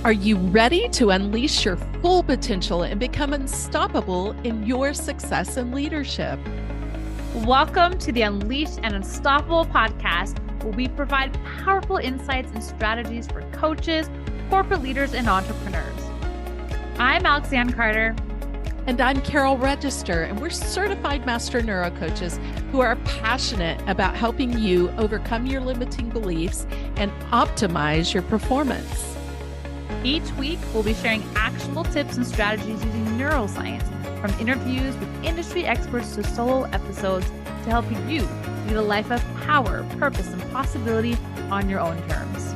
Are you ready to unleash your full potential and become unstoppable in your success and leadership? Welcome to the Unleashed and Unstoppable podcast, where we provide powerful insights and strategies for coaches, corporate leaders, and entrepreneurs. I'm Alexanne Carter. And I'm Carol Register, and we're certified master neurocoaches who are passionate about helping you overcome your limiting beliefs and optimize your performance. Each week, we'll be sharing actionable tips and strategies using neuroscience, from interviews with industry experts to solo episodes, to help you lead a life of power, purpose, and possibility on your own terms.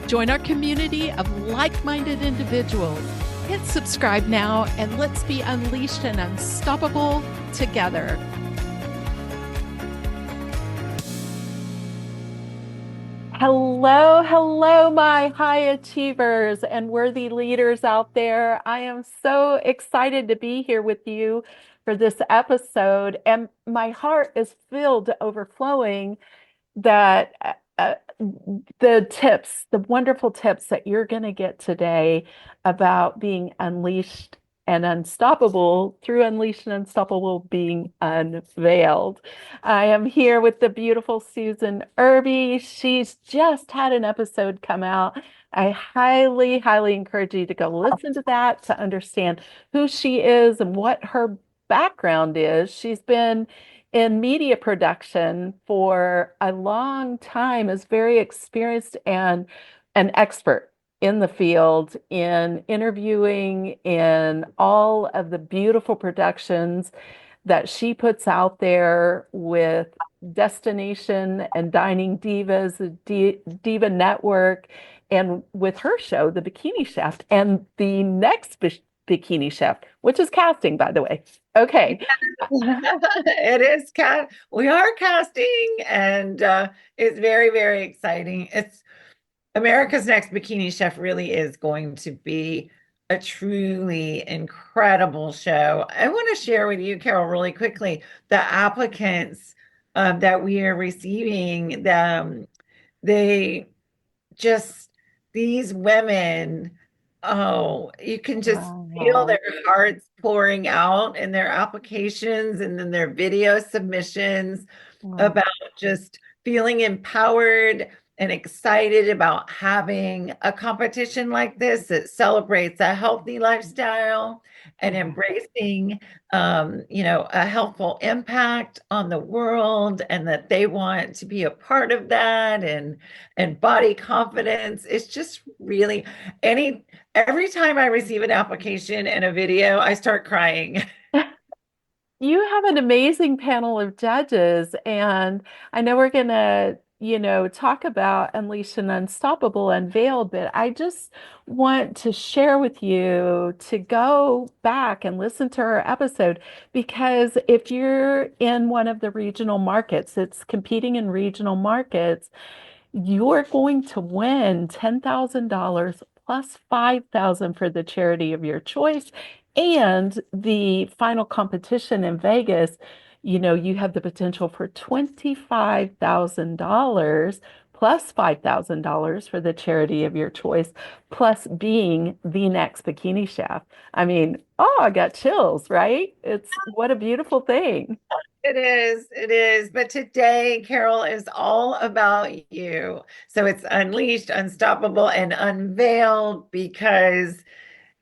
Join our community of like-minded individuals. Hit subscribe now, and let's be unleashed and unstoppable together. Hello, my high achievers and worthy leaders out there. I am so excited to be here with you for this episode, and my heart is filled to overflowing that the wonderful tips that you're going to get today about being unleashed and unstoppable through Unleashed and Unstoppable being unveiled. I am here with the beautiful Susan Irby. She's just had an episode come out. I highly encourage you to go listen to that to understand who she is and what her background is. She's been in media production for a long time, is very experienced and an expert in the field, in interviewing, in all of the beautiful productions that she puts out there with Destination and Dining Divas, the Diva Network, and with her show, The Bikini Chef, and the next Bikini Chef, which is casting, by the way. Okay. It is we are casting, and it's very exciting. It's America's Next Bikini Chef really is going to be a truly incredible show. I want to share with you, Carol, really quickly, the applicants that we are receiving. They just, these women, oh, you can just feel their hearts pouring out in their applications and then their video submissions about just feeling empowered and excited about having a competition like this that celebrates a healthy lifestyle and embracing, a helpful impact on the world, and that they want to be a part of that, and body confidence. It's just really every time I receive an application and a video, I start crying. You have an amazing panel of judges, and I know we're going to, talk about Unleashed and Unstoppable Unveiled, but I just want to share with you to go back and listen to our episode, because if you're in one of the regional markets, it's competing in regional markets, you're going to win $10,000 plus $5,000 for the charity of your choice. And the final competition in Vegas, you have the potential for $25,000 plus $5,000 for the charity of your choice, plus being the next bikini chef. I mean, I got chills, right? What a beautiful thing. It is. But today, Carol, is all about you. So it's Unleashed, Unstoppable, and Unveiled, because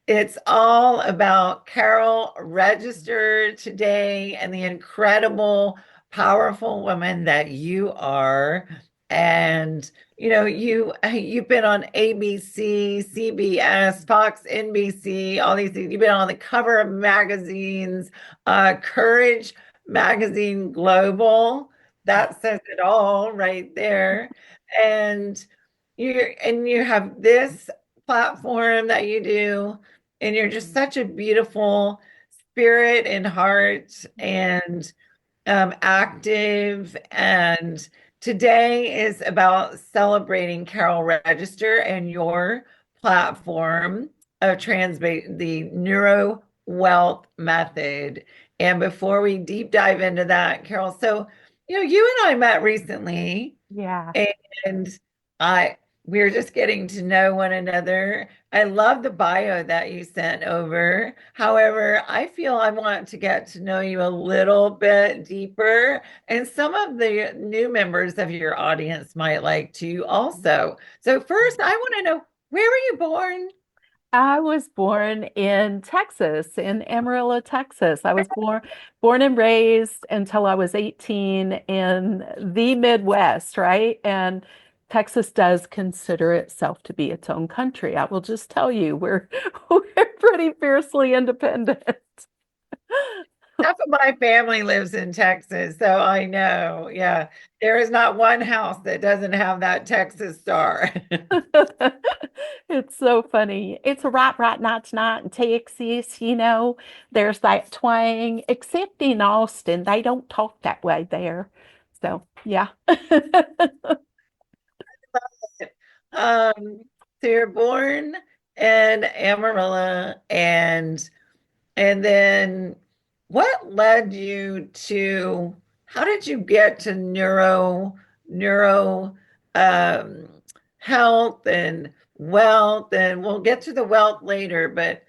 it's all about Carol Register today and the incredible, powerful woman that you are. And you've been on ABC, CBS, Fox, NBC, all these things. You've been on the cover of magazines, Courage Magazine Global. That says it all right there. And you have this platform that you do, and you're just such a beautiful spirit and heart, and active. And today is about celebrating Carol Register and your platform of the NeuroWealth Method. And before we deep dive into that, Carol, so you and I met recently. Yeah. And I we're just getting to know one another. I love the bio that you sent over. However, I feel I want to get to know you a little bit deeper, and some of the new members of your audience might like to also. So, first, I want to know, where were you born? I was born in Texas, in Amarillo, Texas. I was born and raised until I was 18 in the Midwest, right? And Texas does consider itself to be its own country. I will just tell you, we're we're pretty fiercely independent. Half of my family lives in Texas, so I know. Yeah, there is not one house that doesn't have that Texas star. It's so funny. It's a right, not in Texas, there's that twang, except in Austin, they don't talk that way there. So, yeah. Um, so you're born in Amarillo, and then what led you to, how did you get to neuro um health and wealth? And we'll get to the wealth later, but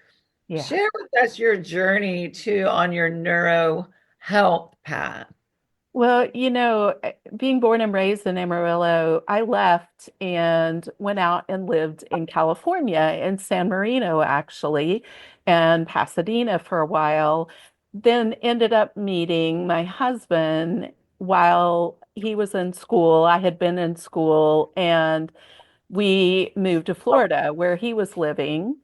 Yeah. share with us your journey to on your neuro health path. Well, being born and raised in Amarillo, I left and went out and lived in California, in San Marino, actually, and Pasadena for a while. Then ended up meeting my husband while he was in school. I had been in school, and we moved to Florida where he was living.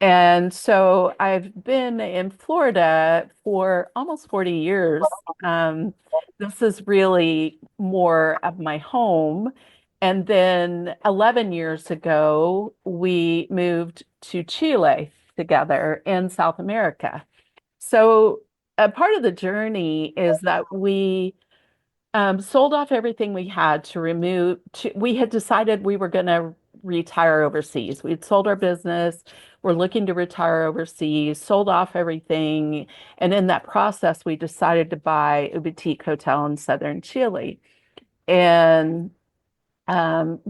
And so I've been in Florida for almost 40 years. Um, this is really more of my home. And then 11 years ago, we moved to Chile together in South America. So a part of the journey is that we sold off everything we had we had decided we were going to retire overseas. We'd sold our business. We're looking to retire overseas, sold off everything. And in that process, we decided to buy a boutique hotel in southern Chile. And um,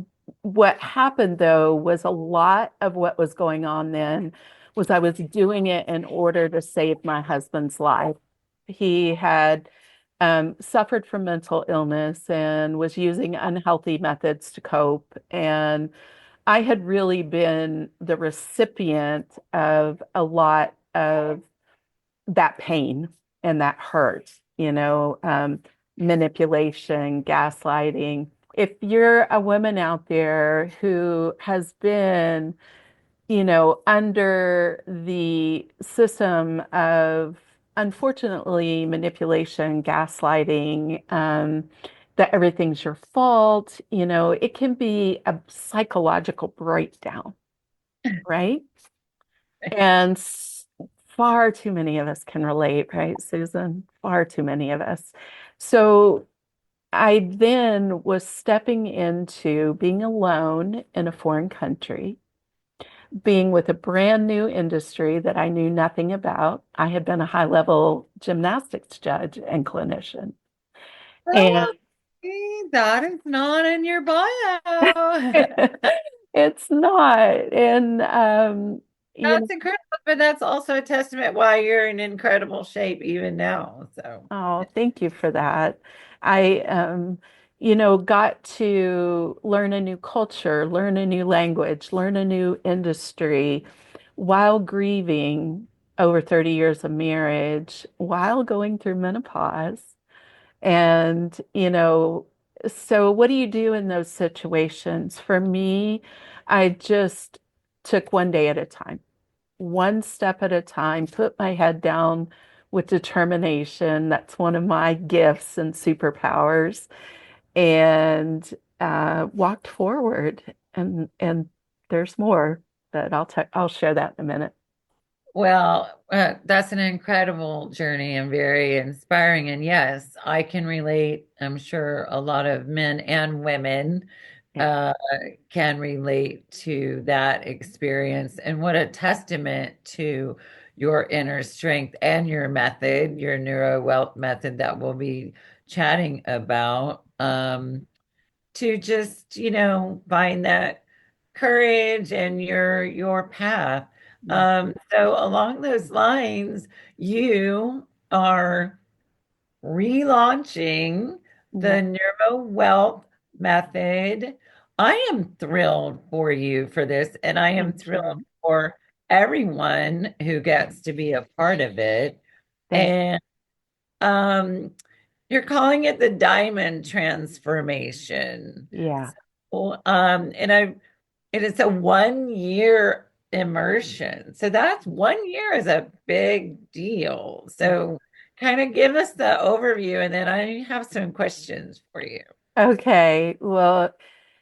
what happened though was a lot of what was going on then was I was doing it in order to save my husband's life. He had suffered from mental illness and was using unhealthy methods to cope. And I had really been the recipient of a lot of that pain and that hurt, manipulation, gaslighting. If you're a woman out there who has been, under the system of, unfortunately, manipulation, gaslighting, that everything's your fault, it can be a psychological breakdown, right? And far too many of us can relate, right, Susan? Far too many of us. So I then was stepping into being alone in a foreign country, being with a brand new industry that I knew nothing about. I had been a high-level gymnastics judge and clinician. And Oh, see, that is not in your bio. it's not. And That's incredible, but that's also a testament why you're in incredible shape even now. So, oh, thank you for that. I, got to learn a new culture, learn a new language, learn a new industry while grieving over 30 years of marriage, while going through menopause. And, so what do you do in those situations? For me, I just took one day at a time, one step at a time, put my head down with determination. That's one of my gifts and superpowers, and walked forward. And there's more, but I'll share that in a minute. well, that's an incredible journey and very inspiring. And yes, I can relate. I'm sure a lot of men and women Yeah. uh, can relate to that experience. And what a testament to your inner strength and your method, your NeuroWealth method that we'll be chatting about. To just, find that courage and your path. So along those lines, you are relaunching Yeah, the NeuroWealth Method. I am thrilled for you for this, and I am thank thrilled you. for everyone who gets to be a part of it. Thank And um, you're calling it the diamond transformation. yeah. So, and it's a 1 year immersion. So that's 1 year is a big deal. So kind of give us the overview, and then I have some questions for you. Okay. Well,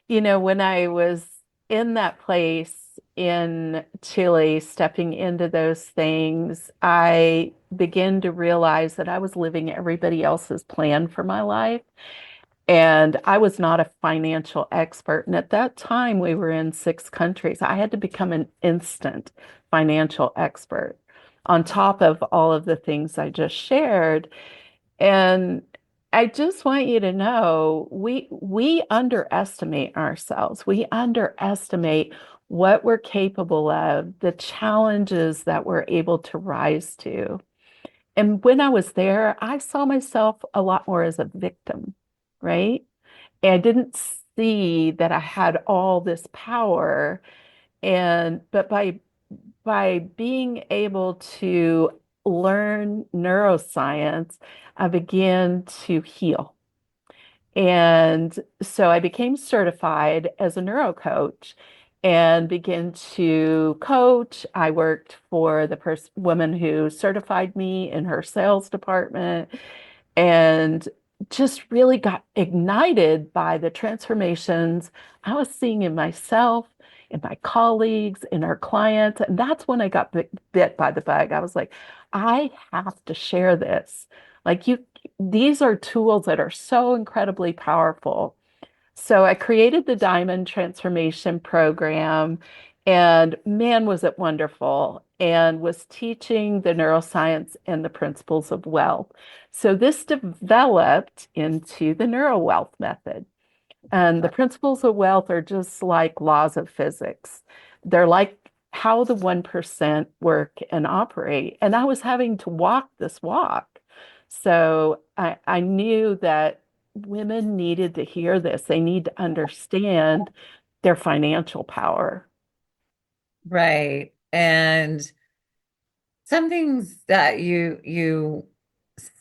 when I was in that place in Chile, stepping into those things, I began to realize that I was living everybody else's plan for my life. And I was not a financial expert. And at that time, we were in 6 countries. I had to become an instant financial expert on top of all of the things I just shared. And I just want you to know we underestimate ourselves. We underestimate what we're capable of, the challenges that we're able to rise to. And when I was there, I saw myself a lot more as a victim, right? And I didn't see that I had all this power. And but by being able to learn neuroscience, I began to heal. And so I became certified as a neuro coach and began to coach. I worked for the woman who certified me in her sales department and just really got ignited by the transformations I was seeing in myself, in my colleagues, in our clients. And that's when I got bit by the bug. I was like, I have to share this. Like these are tools that are so incredibly powerful. So I created the Diamond Transformation Program, and man, was it wonderful, and was teaching the neuroscience and the principles of wealth. So this developed into the NeuroWealth Method. And the principles of wealth are just like laws of physics. They're like how the 1% work and operate. And I was having to walk this walk. So I knew that women needed to hear this. They need to understand their financial power. Right. And some things that you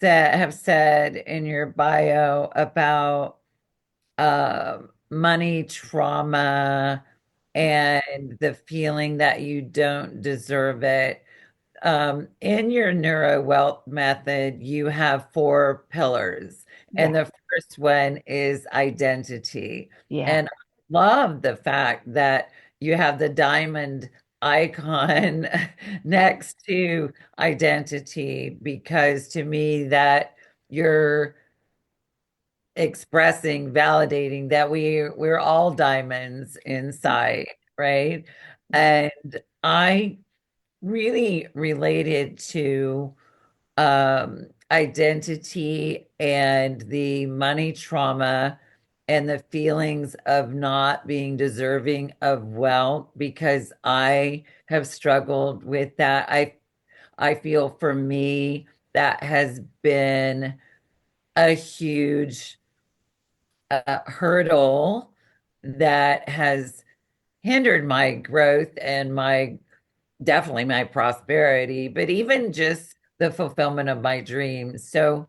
have said in your bio about money trauma and the feeling that you don't deserve it. In your neuro wealth method, you have 4 pillars, and Yeah, the first one is identity. yeah, And I love the fact that you have the diamond icon next to identity, because to me, that you're expressing, validating that we're all diamonds inside, right? And I really related to identity and the money trauma and the feelings of not being deserving of wealth, because I have struggled with that. I feel for me that has been a huge hurdle that has hindered my growth and my definitely my prosperity, but even just the fulfillment of my dreams. So,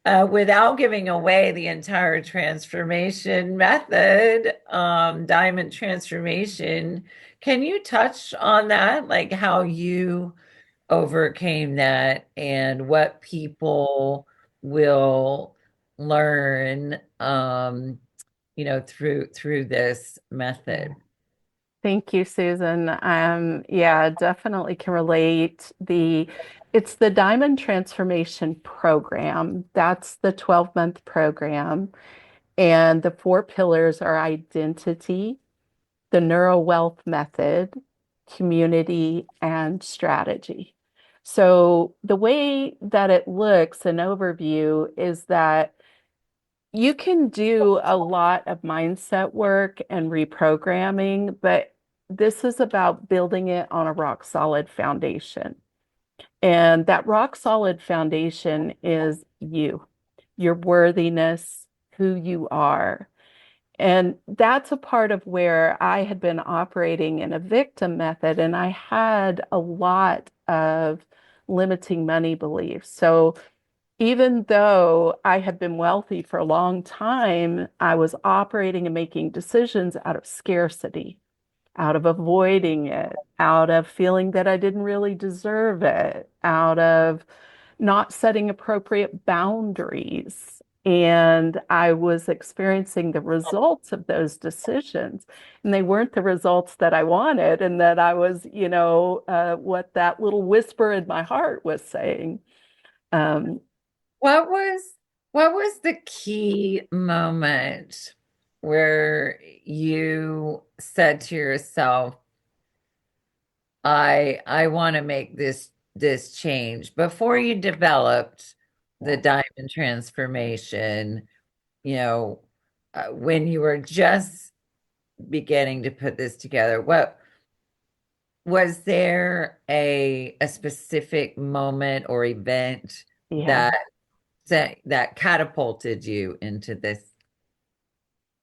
without giving away the entire transformation method, diamond transformation, can you touch on that? Like how you overcame that and what people will learn, through this yeah. method. Thank you, Susan. Yeah, definitely can relate. It's the Diamond Transformation Program. That's the 12-month program. And the 4 pillars are identity, the NeuroWealth Method, community, and strategy. So the way that it looks, an overview, is that you can do a lot of mindset work and reprogramming, but this is about building it on a rock solid foundation. And that rock solid foundation is you, your worthiness, who you are. And that's a part of where I had been operating in a victim method, and I had a lot of limiting money beliefs. So even though I had been wealthy for a long time, I was operating and making decisions out of scarcity, out of avoiding it, out of feeling that I didn't really deserve it, out of not setting appropriate boundaries. And I was experiencing the results of those decisions. And they weren't the results that I wanted, and that I was, what that little whisper in my heart was saying. Um, What was what was the key moment where you said to yourself, I want to make this change before you developed the yeah. diamond transformation, you know, when you were just beginning to put this together, what was there a specific moment or event Yeah. that that catapulted you into this?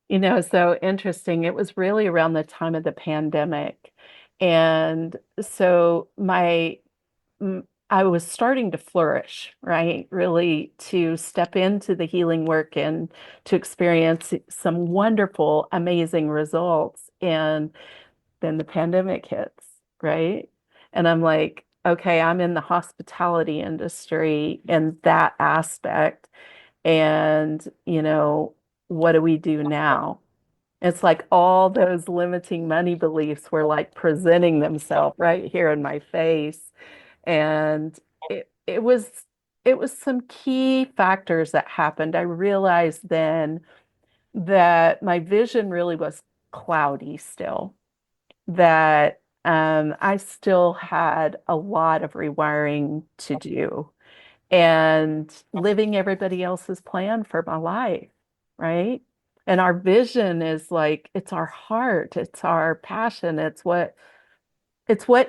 So interesting. It was really around the time of the pandemic. And so I was starting to flourish, right? Really to step into the healing work and to experience some wonderful, amazing results. And then the pandemic hits, right? And I'm like, okay, I'm in the hospitality industry in that aspect. And, what do we do now? It's like all those limiting money beliefs were like presenting themselves right here in my face. And it was some key factors that happened. I realized then that my vision really was cloudy still, that I still had a lot of rewiring to do and living everybody else's plan for my life, right? And our vision is like it's our heart, it's our passion, it's what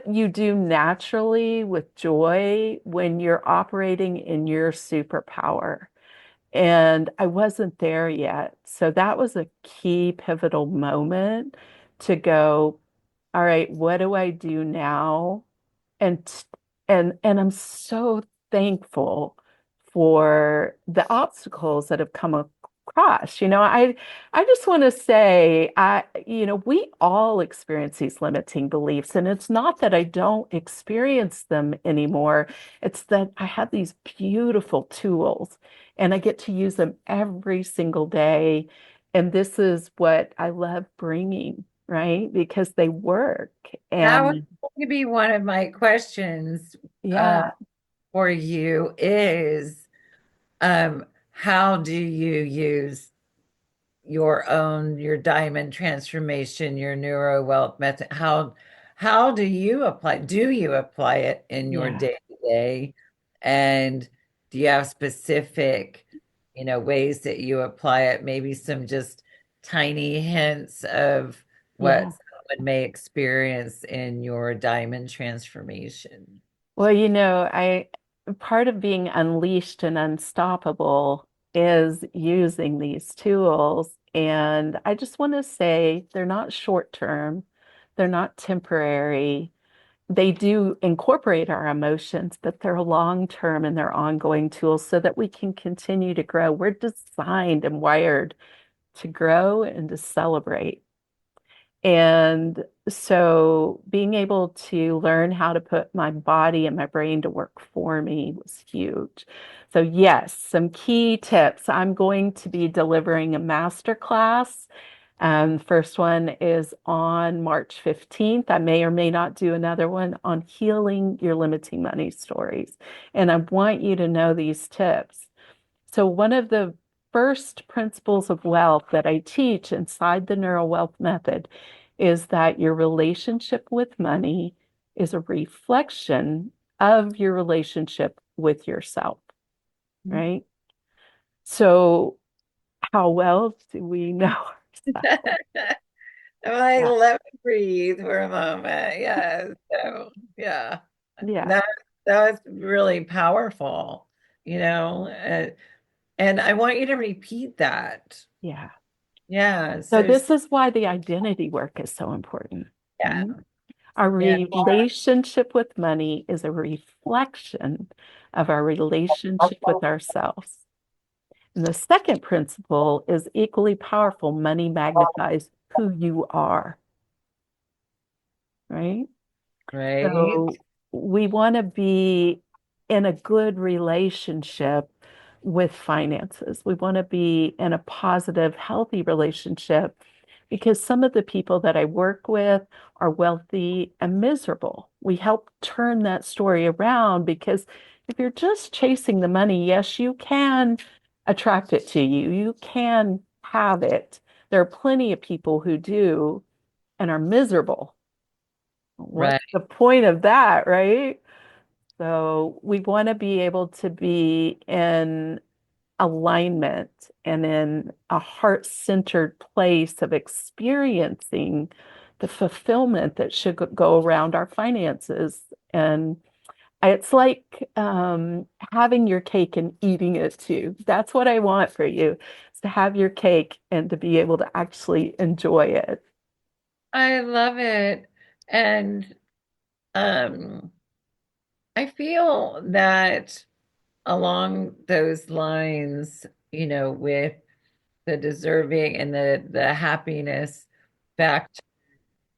you do naturally with joy when you're operating in your superpower. And I wasn't there yet. So that was a key pivotal moment to go, all right, what do I do now? And and I'm so thankful for the obstacles that have come across. I just want to say we all experience these limiting beliefs, and it's not that I don't experience them anymore. It's that I have these beautiful tools and I get to use them every single day. And this is what I love bringing, right? Because they work. That was And going to be one of my questions yeah, for you is how do you use your diamond transformation, your neuro wealth method? How do you apply it in your yeah, day to day? And do you have specific, ways that you apply it? Maybe some just tiny hints of what yeah. someone may experience in your diamond transformation. Well, I part of being unleashed and unstoppable is using these tools. And I just want to say they're not short term, they're not temporary. They do incorporate our emotions, but they're long term and they're ongoing tools so that we can continue to grow. We're designed and wired to grow and to celebrate. And so being able to learn how to put my body and my brain to work for me was huge. So yes, some key tips. I'm going to be delivering a master class. First one is on March 15th. I may or may not do another one on healing your limiting money stories. And I want you to know these tips. So one of the first principles of wealth that I teach inside the NeuroWealth Method is that your relationship with money is a reflection of your relationship with yourself, right? So how well do we know ourselves? I Yeah. let me breathe for a moment. Yes. So, yeah, Yeah. that that was really powerful, and I want you to repeat that. Yeah. Yeah. So So, this is why the identity work is so important, yeah, right? Our yeah, relationship with money is a reflection of our relationship with ourselves. And the second principle is equally powerful. Money magnifies who you are, right? right, So we want to be in a good relationship with finances. We want to be in a positive, healthy relationship because some of the people that I work with are wealthy and miserable. We help turn that story around because if you're just chasing the money, yes, you can attract it to you. You can have it. There are plenty of people who do and are miserable. right. What's the point of that, right? So we want to be able to be in alignment and in a heart-centered place of experiencing the fulfillment that should go around our finances. And it's like having your cake and eating it too. That's what I want for you, is to have your cake and to be able to actually enjoy it. I love it. And um, I feel that along those lines, with the deserving and the happiness factor,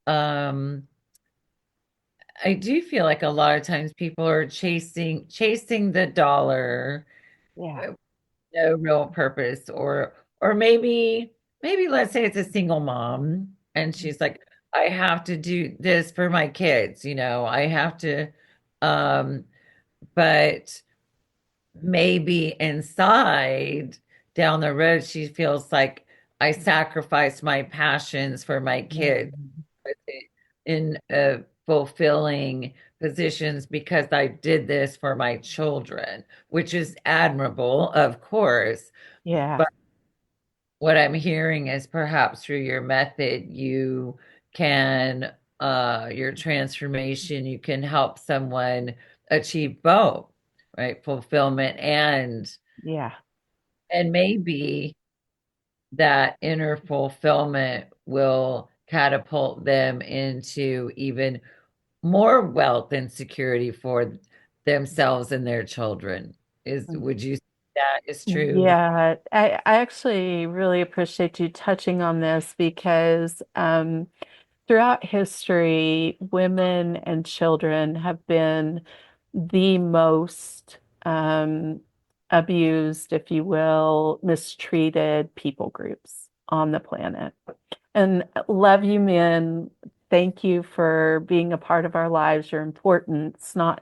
um, I do feel like a lot of times people are chasing the dollar, Yeah. with no real purpose, or maybe let's say it's a single mom and she's like, I have to do this for my kids, I have to, um, but maybe inside down the road she feels like I sacrificed my passions for my kids Mhm. in fulfilling positions because I did this for my children, which is admirable, of course. Yeah. But what I'm hearing is perhaps through your method, you can, your transformation, you can help someone achieve both, right? Fulfillment Yeah. and maybe that inner fulfillment will catapult them into even more wealth and security for themselves and their children. Would you say that is true? Yeah, I actually really appreciate you touching on this because throughout history, women and children have been the most abused, if you will, mistreated people groups on the planet. And love you, men. Thank you for being a part of our lives. You're important. It's not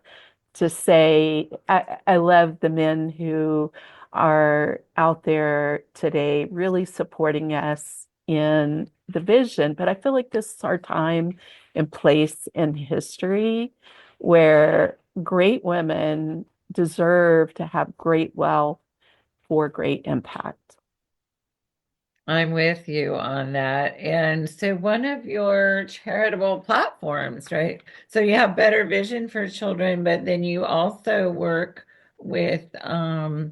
to say, I love the men who are out there today really supporting us in the vision. But I feel like this is our time and place in history where great women deserve to have great wealth for great impact. I'm with you on that. And so one of your charitable platforms, right? So you have Better Vision for Children, but then you also work with I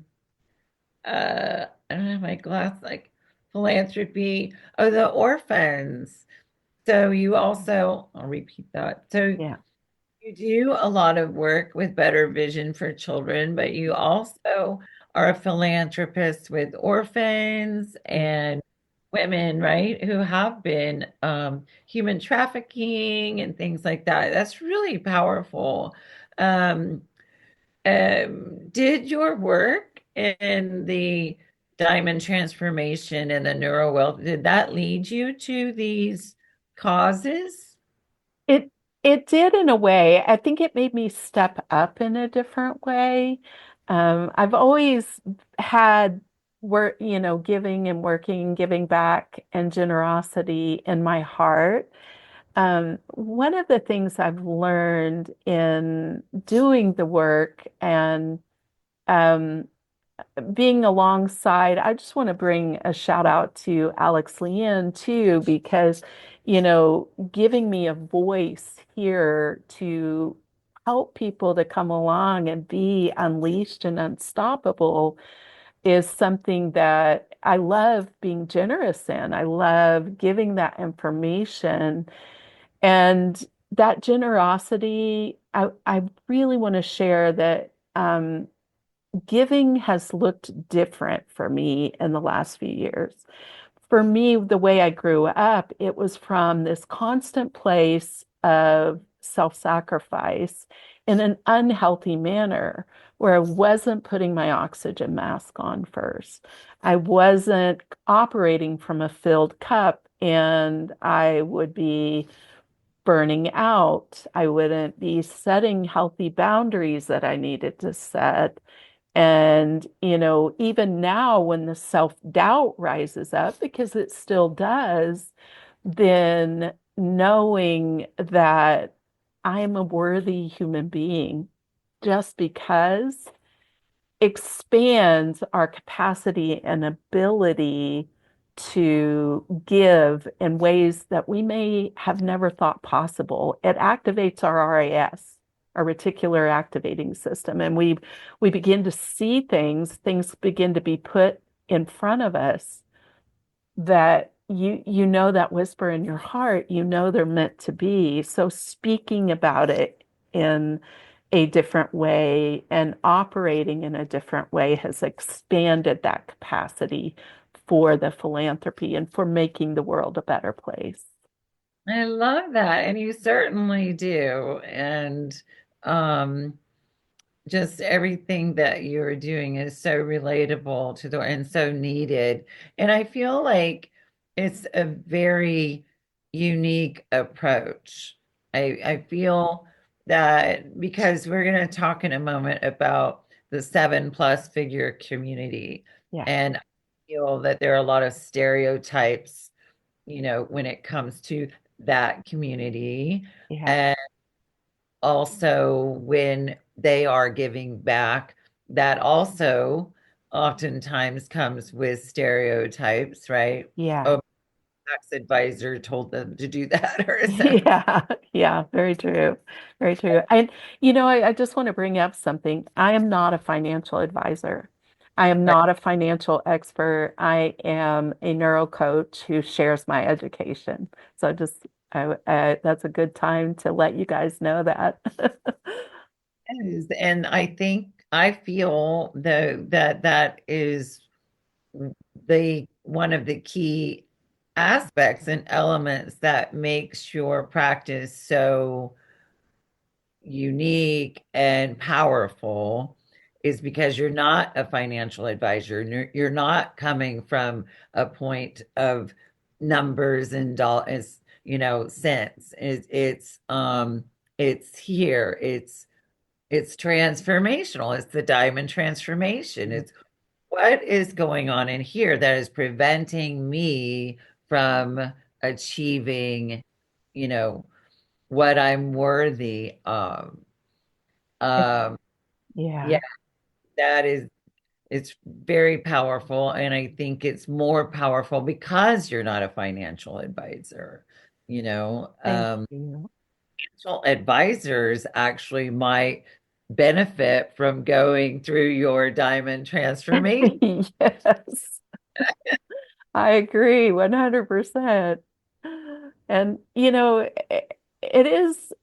don't have my glass, like philanthropy. Oh, the orphans. So you also, I'll repeat that. So Yeah. you do a lot of work with Better Vision for Children, but you also are a philanthropist with orphans and women, right, who have been human trafficking and things like that. That's really powerful. Um, did your work in the diamond transformation and the NeuroWealth, did that lead you to these causes? It it did in a way. I think it made me step up in a different way. I've always had work, giving and working, giving back and generosity in my heart. One of the things I've learned in doing the work and um, being alongside, I just want to bring a shout out to Alex Leanne too, because, giving me a voice here to help people to come along and be unleashed and unstoppable is something that I love being generous in. I love giving that information. And that generosity, I really want to share that giving has looked different for me in the last few years. For me, the way I grew up, it was from this constant place of self-sacrifice in an unhealthy manner where I wasn't putting my oxygen mask on first. I wasn't operating from a filled cup and I would be burning out. I wouldn't be setting healthy boundaries that I needed to set. And, even now when the self-doubt rises up, because it still does, then knowing that I am a worthy human being just because expands our capacity and ability to give in ways that we may have never thought possible. It activates our RAS, our reticular activating system, and we begin to see things begin to be put in front of us that you know that whisper in your heart, they're meant to be. So speaking about it in a different way and operating in a different way has expanded that capacity for the philanthropy and for making the world a better place. I love that. And you certainly do. And um, just everything that you're doing is so relatable to the and so needed. And I feel like it's a very unique approach. I feel that because we're going to talk in a moment about the 7+ figure community. Yeah, And I feel that there are a lot of stereotypes, when it comes to that community. yeah, And also when they are giving back, that also oftentimes comes with stereotypes, right? yeah. Oh, tax advisor told them to do that or something. Yeah, yeah, very true. Very true. And I just want to bring up something. I am not a financial advisor. I am Right. not a financial expert. I am a neuro coach who shares my education. So just that's a good time to let you guys know that. And I feel that that is the one of the key aspects and elements that makes your practice so unique and powerful is because you're not a financial advisor. You're not coming from a point of numbers and dollars, cents. It's here. It's transformational. It's the diamond transformation. It's what is going on in here that is preventing me from achieving, you know, what I'm worthy of. Um, Yeah, yeah, that is, it's very powerful. And I think it's more powerful because you're not a financial advisor. You know, thank um, you. Financial advisors actually might benefit from going through your diamond transformation. Yes, I agree 100%. And it is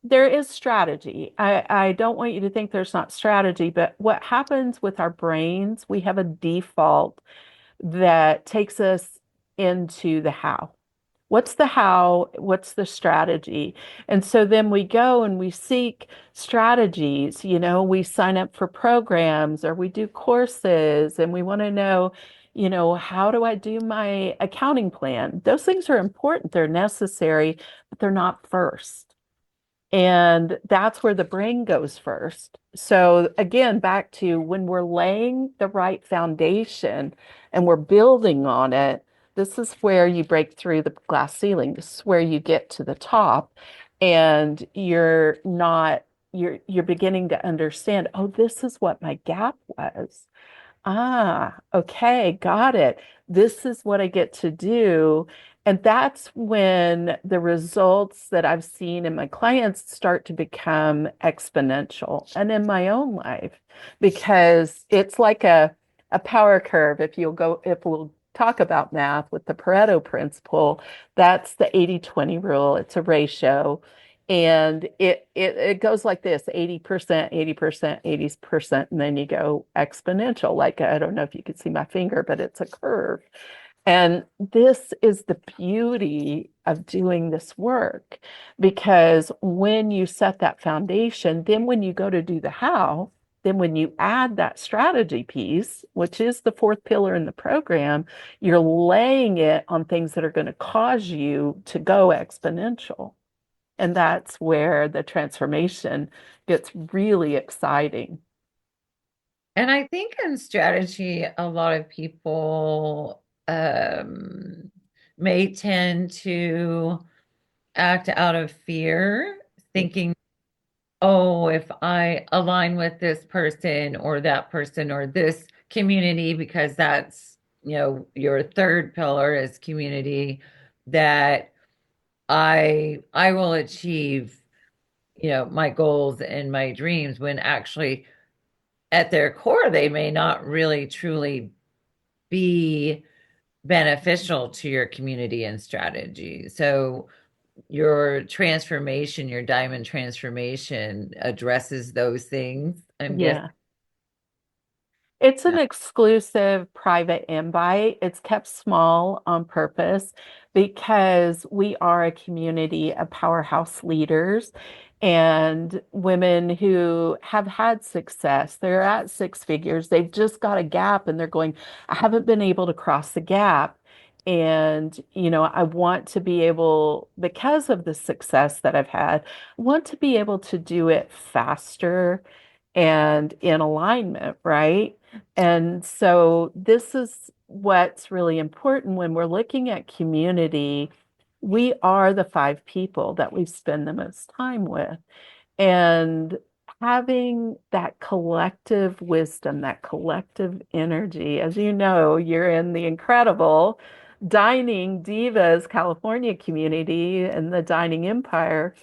there is strategy. I don't want you to think there's not strategy, but what happens with our brains, we have a default that takes us into the how. What's the how? What's the strategy? And so then we go and we seek strategies. We sign up for programs or we do courses and we want to know, how do I do my accounting plan? Those things are important, they're necessary, but they're not first. And that's where the brain goes first. So, again, back to when we're laying the right foundation and we're building on it, this is where you break through the glass ceiling. This is where you get to the top and you're not, you're beginning to understand, oh, this is what my gap was. Okay, got it. This is what I get to do. And that's when the results that I've seen in my clients start to become exponential and in my own life, because it's like a power curve. If we'll talk about math with the Pareto principle, that's the 80-20 rule. It's a ratio. And it goes like this: 80%, 80%, 80%, and then you go exponential. Like, I don't know if you can see my finger, but it's a curve. And this is the beauty of doing this work, because when you set that foundation, then when you go to do the how, then when you add that strategy piece, which is the fourth pillar in the program, you're laying it on things that are going to cause you to go exponential. And that's where the transformation gets really exciting. And I think in strategy, a lot of people may tend to act out of fear, thinking, oh, if I align with this person or that person or this community, because that's, your third pillar is community, that I will achieve, my goals and my dreams, when actually at their core, they may not really truly be beneficial to your community and strategy. So your transformation, your diamond transformation addresses those things. I'm guessing. Yeah. It's an exclusive private invite. It's kept small on purpose because we are a community of powerhouse leaders and women who have had success. They're at six figures. They've just got a gap and they're going, I haven't been able to cross the gap. And, I want to be able, because of the success that I've had, I want to be able to do it faster and in alignment, right? And so this is what's really important when we're looking at community. We are the five people that we spend the most time with. And having that collective wisdom, that collective energy, as you know, you're in the incredible Dining Divas California community and the Dining Empire.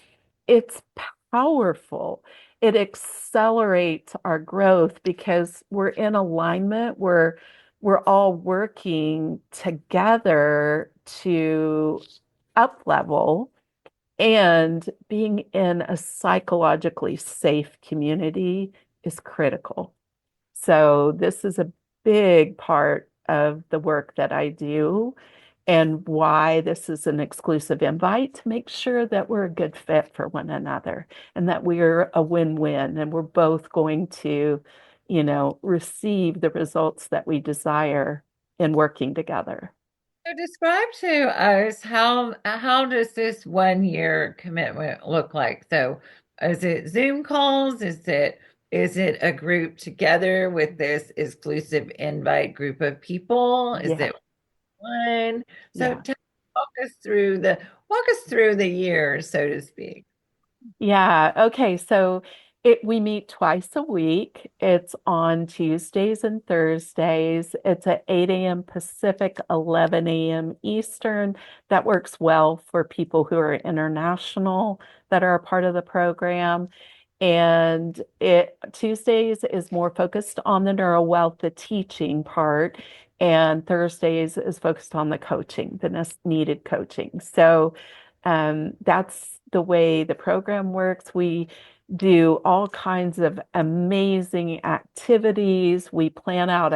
It's powerful. It accelerates our growth because we're in alignment. We're all working together to up level, and being in a psychologically safe community is critical. So this is a big part of the work that I do, and why this is an exclusive invite, to make sure that we're a good fit for one another and that we're a win-win and we're both going to, receive the results that we desire in working together. So describe to us, how does this 1 year commitment look like? So is it Zoom calls? Is it a group together with this exclusive invite group of people? Is Yeah, it one? So yeah. walk us through the year, so to speak. Yeah. Okay. So we meet twice a week. It's on Tuesdays and Thursdays. It's at 8 a.m. Pacific, 11 a.m. Eastern. That works well for people who are international that are a part of the program. And it Tuesdays is more focused on the NeuroWealth, the teaching part, and Thursdays is focused on the coaching, the needed coaching. So that's the way the program works. We do all kinds of amazing activities. We plan out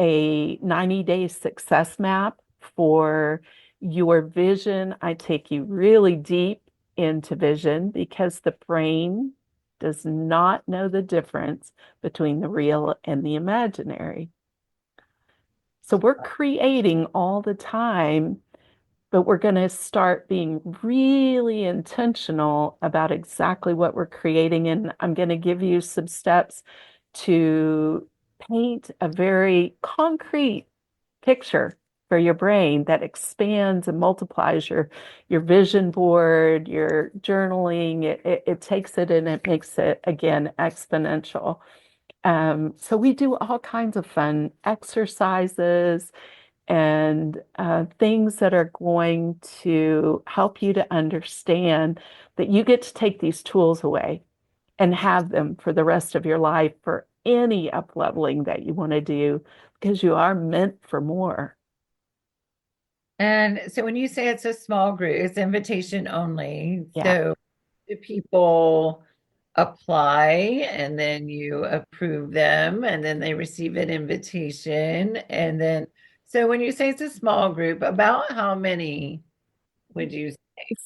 a 90-day success map for your vision. I take you really deep into vision because the brain does not know the difference between the real and the imaginary. So we're creating all the time, but we're going to start being really intentional about exactly what we're creating. And I'm going to give you some steps to paint a very concrete picture for your brain that expands and multiplies your vision board, your journaling. It takes it and it makes it again exponential. So we do all kinds of fun exercises and things that are going to help you to understand that you get to take these tools away and have them for the rest of your life for any up-leveling that you want to do because you are meant for more. And so when you say it's a small group, it's invitation only. Yeah. So do people apply and then you approve them and then they receive an invitation? And then, so when you say it's a small group, about how many would you say?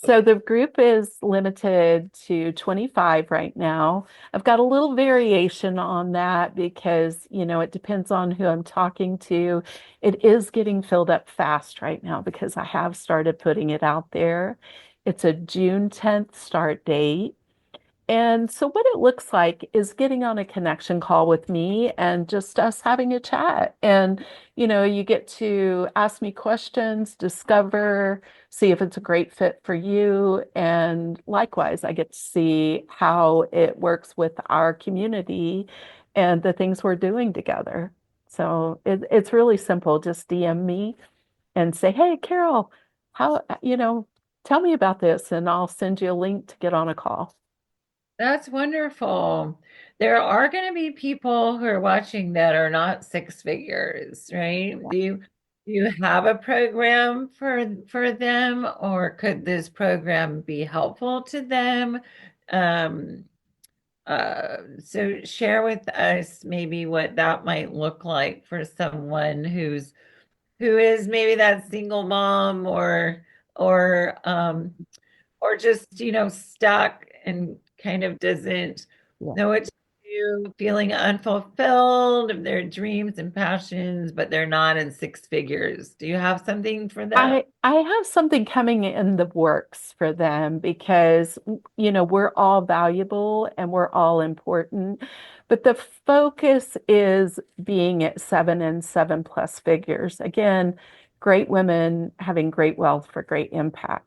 So the group is limited to 25 right now. I've got a little variation on that because, it depends on who I'm talking to. It is getting filled up fast right now because I have started putting it out there. It's a June 10th start date. And so, what it looks like is getting on a connection call with me and just us having a chat. And, you get to ask me questions, discover, see if it's a great fit for you. And likewise, I get to see how it works with our community and the things we're doing together. So, it's really simple. Just DM me and say, hey, Carol, tell me about this, and I'll send you a link to get on a call. That's wonderful. There are going to be people who are watching that are not six figures, right? Do you have a program for them, or could this program be helpful to them? Um, so share with us maybe what that might look like for someone who is maybe that single mom or or just, stuck and kind of doesn't Yeah. know what to do, feeling unfulfilled of their dreams and passions, but they're not in six figures. Do you have something for them? I have something coming in the works for them because we're all valuable and we're all important, but the focus is being at 7 and 7+ figures. Again, great women having great wealth for great impact.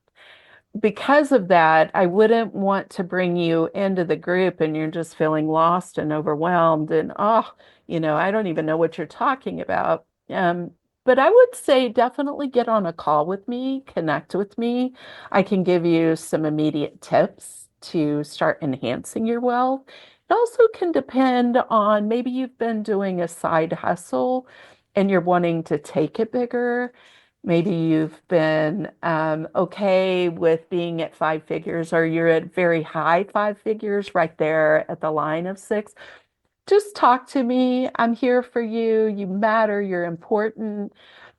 Because of that, I wouldn't want to bring you into the group and you're just feeling lost and overwhelmed and, oh, I don't even know what you're talking about. But I would say definitely get on a call with me, connect with me. I can give you some immediate tips to start enhancing your wealth. It also can depend on maybe you've been doing a side hustle and you're wanting to take it bigger. Maybe you've been okay with being at 5 figures, or you're at very high 5 figures right there at the line of six. Just talk to me. I'm here for you. You matter. You're important.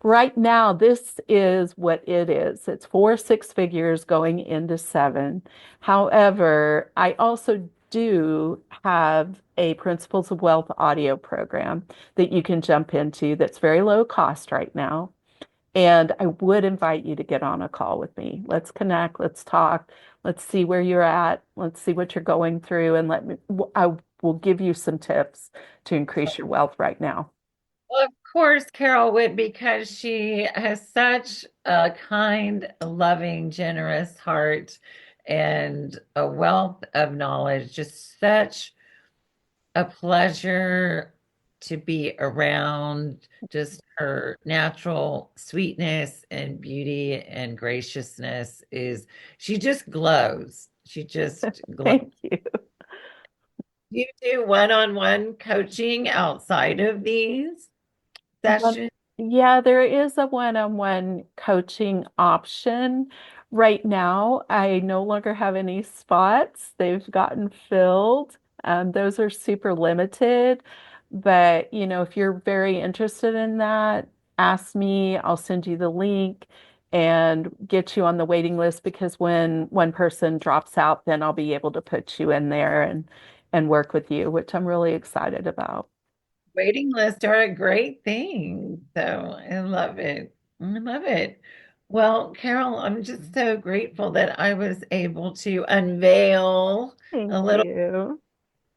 Right now, this is what it is. It's 4 6 figures going into 7. However, I also do have a Principles of Wealth audio program that you can jump into that's very low cost right now. And I would invite you to get on a call with me. Let's connect, let's talk, let's see where you're at, let's see what you're going through, and I will give you some tips to increase your wealth right now. Well, of course, Carol would, because she has such a kind, loving, generous heart and a wealth of knowledge, just such a pleasure to be around. Just her natural sweetness and beauty and graciousness she just glows. She just glows. Thank you. Do you do one-on-one coaching outside of these One, sessions? yeah, there is a one-on-one coaching option. Right now, I no longer have any spots. They've gotten filled. Those are super limited. But, if you're very interested in that, ask me. I'll send you the link and get you on the waiting list because when one person drops out, then I'll be able to put you in there and work with you, which I'm really excited about. Waiting lists are a great thing. So I love it. I love it. Well, Carol, I'm just so grateful that I was able to unveil Thank a little you.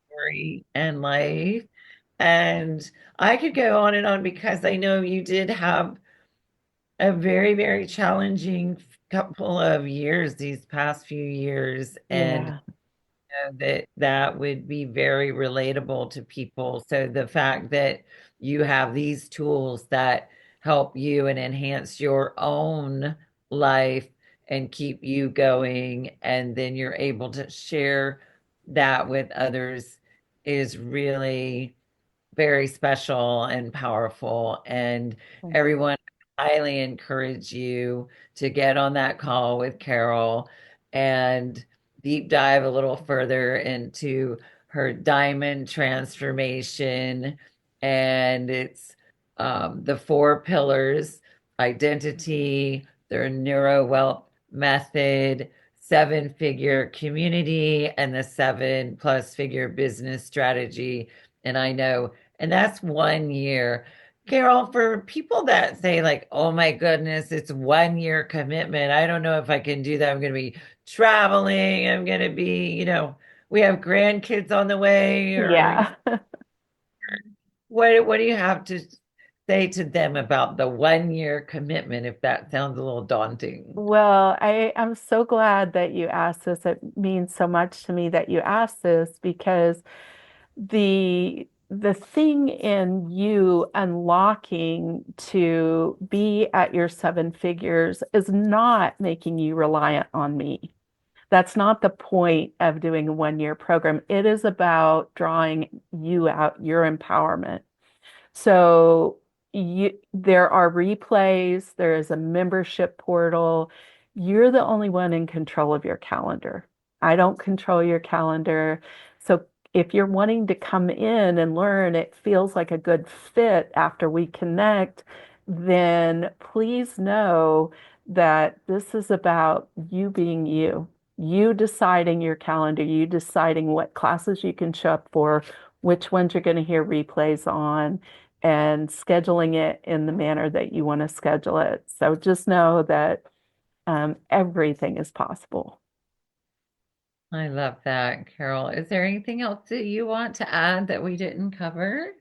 story and life. And I could go on and on because I know you did have a very, very challenging couple of years, these past few years. And Yeah. know that that would be very relatable to people. So the fact that you have these tools that help you and enhance your own life and keep you going, and then you're able to share that with others is really very special and powerful. And everyone, highly encourage you to get on that call with Carol and deep dive a little further into her diamond transformation. And it's the four pillars: identity, their NeuroWealth method, seven-figure community, and the 7+ figure business strategy. And I know, and that's 1 year. Carol, for people that say, like, oh my goodness, it's 1 year commitment. I don't know if I can do that. I'm going to be traveling. I'm going to be, we have grandkids on the way, or Yeah. what do you have to say to them about the 1 year commitment if that sounds a little daunting? Well, I am so glad that you asked this. It means so much to me that you asked this because the thing in you unlocking to be at your seven figures is not making you reliant on me. That's not the point of doing a 1 year program. It is about drawing you out, your empowerment. So there are replays, there is a membership portal. You're the only one in control of your calendar. I don't control your calendar. So if you're wanting to come in and learn, it feels like a good fit after we connect, then please know that this is about you being you, you deciding your calendar, you deciding what classes you can show up for, which ones you're going to hear replays on, and scheduling it in the manner that you want to schedule it. So just know that everything is possible. I love that, Carol. Is there anything else that you want to add that we didn't cover?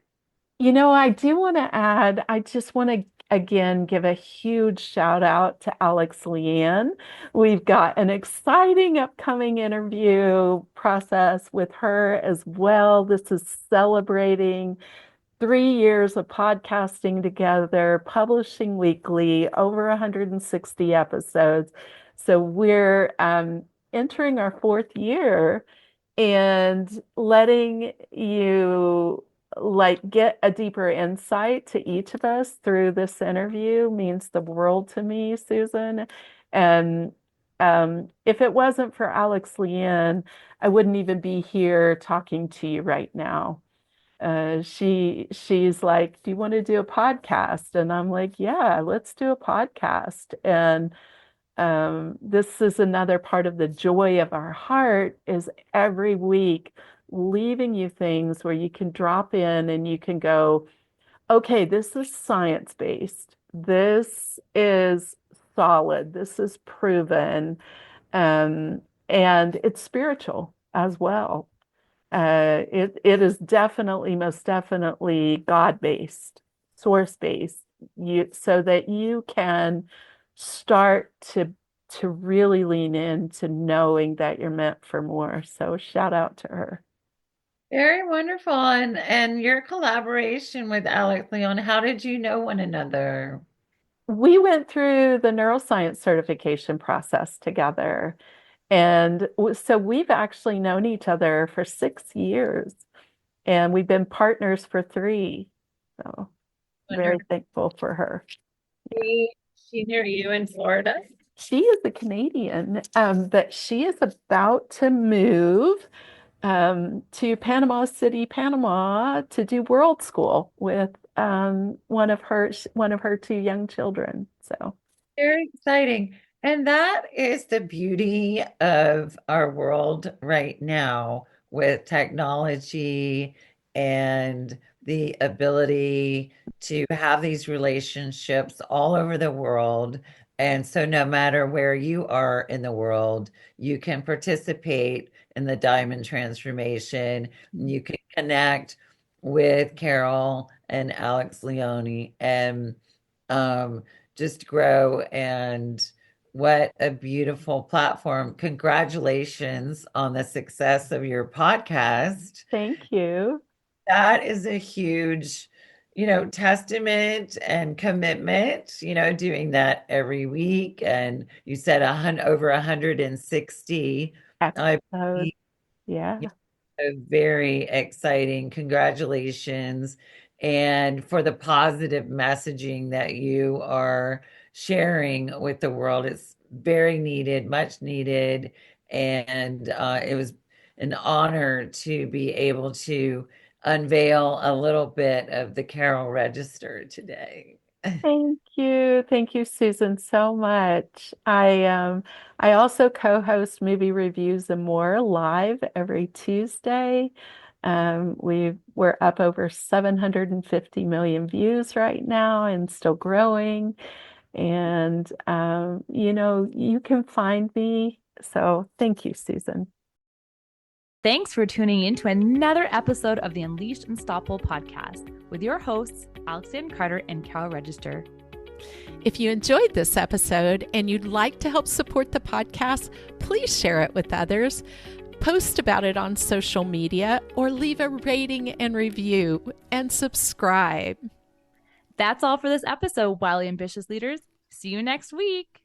I do want to add, I just want to again give a huge shout out to Alex Leanne. We've got an exciting upcoming interview process with her as well. This is celebrating 3 years of podcasting together, publishing weekly, over 160 episodes. So we're entering our fourth year, and letting you like get a deeper insight to each of us through this interview means the world to me, Susan. And if it wasn't for Alex Leanne, I wouldn't even be here talking to you right now. She's like, "Do you want to do a podcast?" And I'm like, "Yeah, let's do a podcast." And this is another part of the joy of our heart is every week leaving you things where you can drop in and you can go, okay, this is science-based. This is solid. This is proven. Um, and it's spiritual as well. It is definitely, most definitely God-based, source-based, so that you can start to really lean into knowing that you're meant for more. So shout out to her. Very wonderful. And your collaboration with Alex Leon, how did you know one another? We went through the neuroscience certification process together. And so we've actually known each other for 6 years, and we've been partners for three. So very Wonderful. thankful for her. She near you in Florida? She is a Canadian, but she is about to move to Panama City, Panama, to do world school with one of her two young children. So Very exciting. And that is the beauty of our world right now with technology and the ability to have these relationships all over the world. And so, no matter where you are in the world, you can participate in the diamond transformation. You can connect with Carol and Alex Leone and um, just grow and What a beautiful platform. Congratulations on the success of your podcast. Thank you. That is a huge, testament and commitment, doing that every week. And you said over 160. I Episode. believe. Yeah. Very exciting. Congratulations. And for the positive messaging that you are sharing with the world. It's very needed, much needed. And it was an honor to be able to unveil a little bit of the Carol Register today. Thank you. Thank you, Susan, so much. I also co-host Movie Reviews and More live every Tuesday. We're up over 750 million views right now and still growing. And you can find me. So thank you, Susan. Thanks for tuning in to another episode of the Unleashed Unstoppable podcast with your hosts, Alexandra Carter and Carol Register. If you enjoyed this episode and you'd like to help support the podcast, please share it with others, post about it on social media, or leave a rating and review, and subscribe. That's all for this episode, Wildly Ambitious Leaders. See you next week.